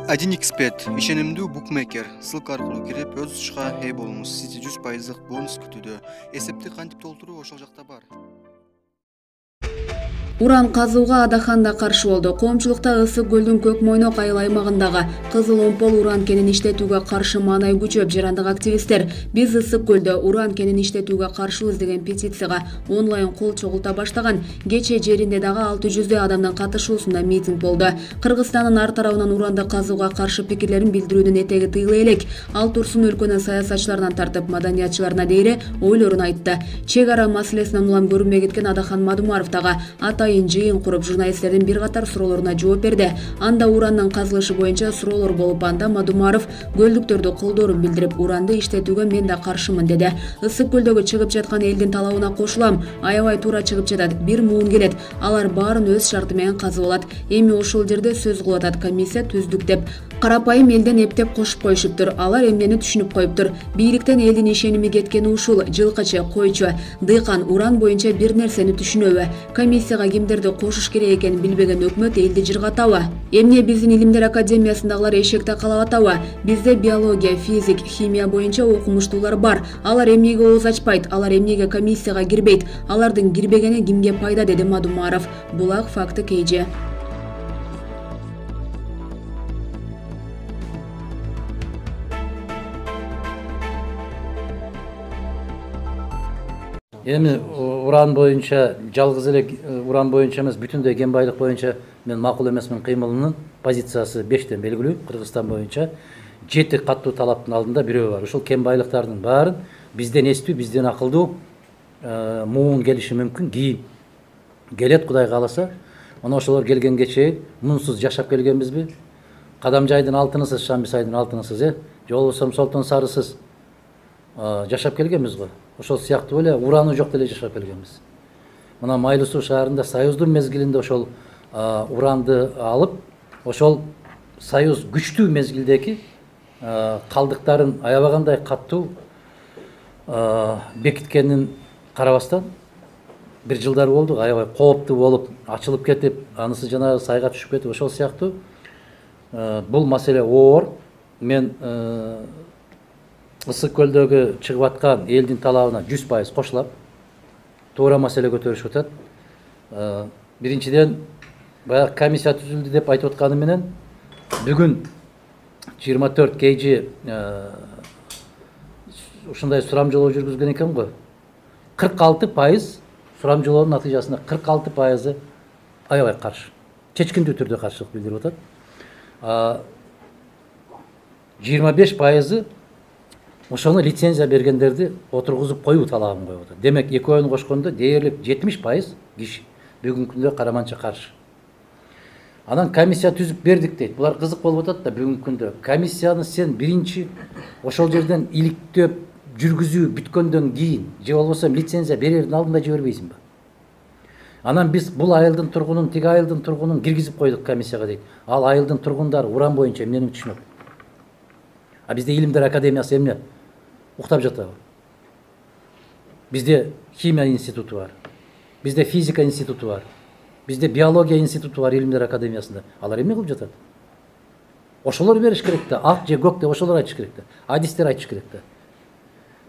Один эксперт, ишенимдүү букмекер, ссылка аркылуу кирип өз ушка ээ болуңуз. Сизди 100% бонус күтүүдө. Эсепти кантип толтуруу ошол жакта бар. Уран казууга Адаханда каршы болду. Коомчулукта Ысык көлдүн Көк Мойнок айыл аймагындагы кызыл омпол уран кенин иштетүүгө каршы маанай күчөп, жарандык активисттер "Биз Ысык көлдө уран кенин иштетүүгө каршыбыз" деген петицияга онлайн кол чогулта баштаган. Кече жеринде дагы 600 адамдын катышуусунда митинг болду. Кыргызстандын ар тарабынан уранды казууга каршы пикирлерин билдирүүнүн этеги тыйыла элек. Ал турсун өлкөнүн саясатчыларынан тартып маданиятчыларына дейре ойлорун айтты. Чек ара маселесинен улам көрүнбөй кеткен Адахан Мадумаров дагы жыйын куруп журналисттердин бир катар суроолоруна жооп берди. Анда урандын казылышы боюнча суроолор болуп, анда Мадумаров көлдүктөрдү колдоорун билдирип, уранды иштетүүгө мен да каршымын деди. Ысык көлдөгү чыгып жаткан элдин талабына кошулам. Аябай туура чыгып жатат. Бир муун келет. Алар баарын өз шарты менен казып алат. Эми ошол жерде сөз кылып атат. Комиссия түздүк деп. Карапайым элден эптеп кошуп коюшуптур. Алар эмнени түшүнүп коюптур. Бийликтен элдин ишеними кеткени ушул. Жылкычы, койчу, дыйкан уран боюнча бир нерсени түшүнөбү? Комиссияга кимдерди кошуш керек экенин билбеген өкмөт элди жыргатабы? Эмне биздин Илимдер академиясындагылар эшекте калап атабы? Бизде биология, физик, химия боюнча окумуштуулар бар. Алар эмнеге ооз ачпайт? Алар эмнеге комиссияга кирбейт? Алардын кирбегени кимге пайда, деди Мадумаров. Булак факты KG. Эми уран боюнча жалгыз эле уран боюнча эмес, бүтүндөй кен байлык боюнча мен макул эмесмин кыймылынын позициясы 5тен белгилүү. Кыргызстан боюнча 7 каттуу талаптын алдында бирөө бар. Ушул кен байлыктардын баарын бизден эстүү, бизден акылдуу муун келиши мүмкүн. Кийин келет, Кудай кааласа. Мына ошолор келгенге чейин мунсуз жашап келгенбизби? Кадамжайдын алтынысыз, Шамбисайдын алтынысыз, же болбосо Солтон сарысыз жашап келгенбиз го. Ошол сыяктуу эле ураны жок деле жашап келгенбиз. Мына Майлуу суу шаарында Союздун мезгилинде ошол уранды алып, ошол Союз күчтүү мезгилдеги калдыктарын аябагандай каттуу бекиткенин карабастан бир жылдар болду, аябай кооптуу болуп, ачылып кетип, анысы жанагы сайга түшүп кетип, ошол сыяктуу бул маселе оор. Мен Ысык көлдөгү чыгып аткан элдин талабына 100% кошулам. Туура маселе көтөрүшүп атат. Биринчиден, баягы комиссия түзүлдү деп айтып атканы менен бүгүн 24 KG ушундай сурамжылоо жүргүзгөн экен го. 46% сурамжылоонун натыйжасында 46% аябай каршы. Чечкиндүү түрдө каршылык билдирип атат. 25% ошону лицензия бергендерди отургузуп коюу талабын коюп атат. Демек, экөөнү кошкондо дээрлик 70% киши бүгүнкү күндө караманча каршы. Анан комиссия түзүп бердик дейт. Булар кызык болуп атат да бүгүнкү күндө. Комиссияны сен биринчи ошол жерден иликтеп жүргүзүү бүткөндөн кийин, же болбосо лицензия берердин алдында жибербейсиңби? Анан биз бул айылдын тургунун, тиги айылдын тургунун киргизип койдук комиссияга дейт. Ал айылдын тургундары уран боюнча эмнени түшүнөт? А бизде Илимдер академиясы эмне? Уктап жатабы? Бизде химия институту бар. Бизде физика институту бар. Бизде биология институту бар Илимдер академиясында. Алар эмне кылып жатат? Ошолор бериш керек да, ак же көк деп ошолор айтыш керек да. Адистер айтыш керек да.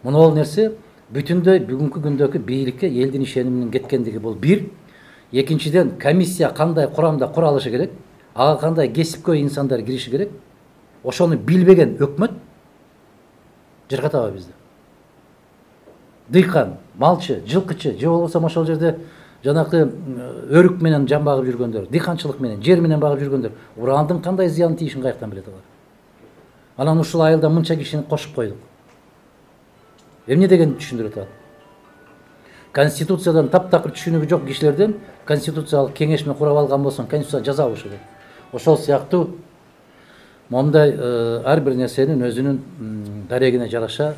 Мына ол нерсе бүтүндөй бүгүнкү күндөгү бийликке элдин ишениминин кеткендиги бул бир. Экинчиден, комиссия кандай курамда куралышы керек? Ага кандай кесипкөй инсандар кириши керек? Ошону билбеген өкмөт жыргатабы бизди? Дыйкан, малчы, жылкычы, же болбосо ошол жерде жанакы өрүк менен жан багып жүргөндөр, дыйканчылык менен, жер менен багып жүргөндөр урандын кандай зыян тийишин каяктан билет алар? Анан ушул айылда мынча кишини кошуп койдук. Эмне деген түшүндүрүп атат? Конституциядан таптакыр түшүнүгү жок кишилерден конституциялык кеңешме курап алган болсоң, конституция жаза болушу керек. Ошол сыяктуу мондай ар бир нерсенин өзүнүн дарегине жараша,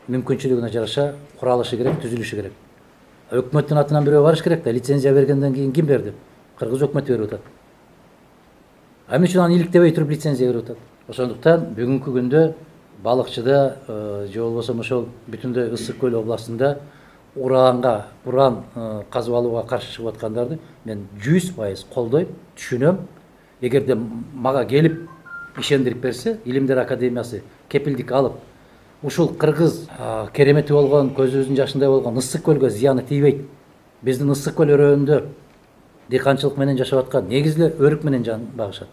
мүмкүнчүлүгүнө жараша куралышы керек, түзүлүшү керек. Өкмөттүн атынан бирөө барыш керек да, лицензия бергенден кийин ким берди? Кыргыз өкмөтү берип атат. Эмне үчүн аны иликтебей туруп лицензия берип атат? Ошондуктан бүгүнкү күндө балыкчыда же болбосо ошол бүтүндөй Ысык көл областында уран казып алууга каршы чыгып аткандарды мен 100% колдойм, түшүнөм. Эгерде мага келип ишендирип берсе, Илимдер Академиясы кепилдик алып, ушул кыргыз керемети болгон, көзүбүздүн жашындай болгон Ысык көлгө зыяны тийбейт. Биздин Ысык көл өрөөнүндө дыйканчылык менен жашап аткан негизи эле өрүк менен жан багышат.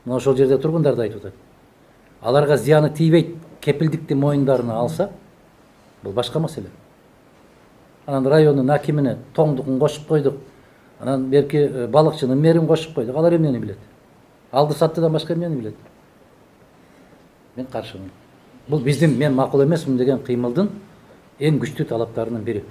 Мына ошол жерде тургундар да айтып атат. Аларга зыяны тийбейт, кепилдикти мойундарына алса, бул башка маселе. Анан райондун акимине тоңдугун кошуп койдук. Анан берки балыкчынын мэрин кошуп койдук. Алар эмнени билет? Алды саттыдан башка эмнени билет? Мен каршымын. Бул биздин мен макул эмесмин деген кыймылдын эң күчтүү талаптарынын бири.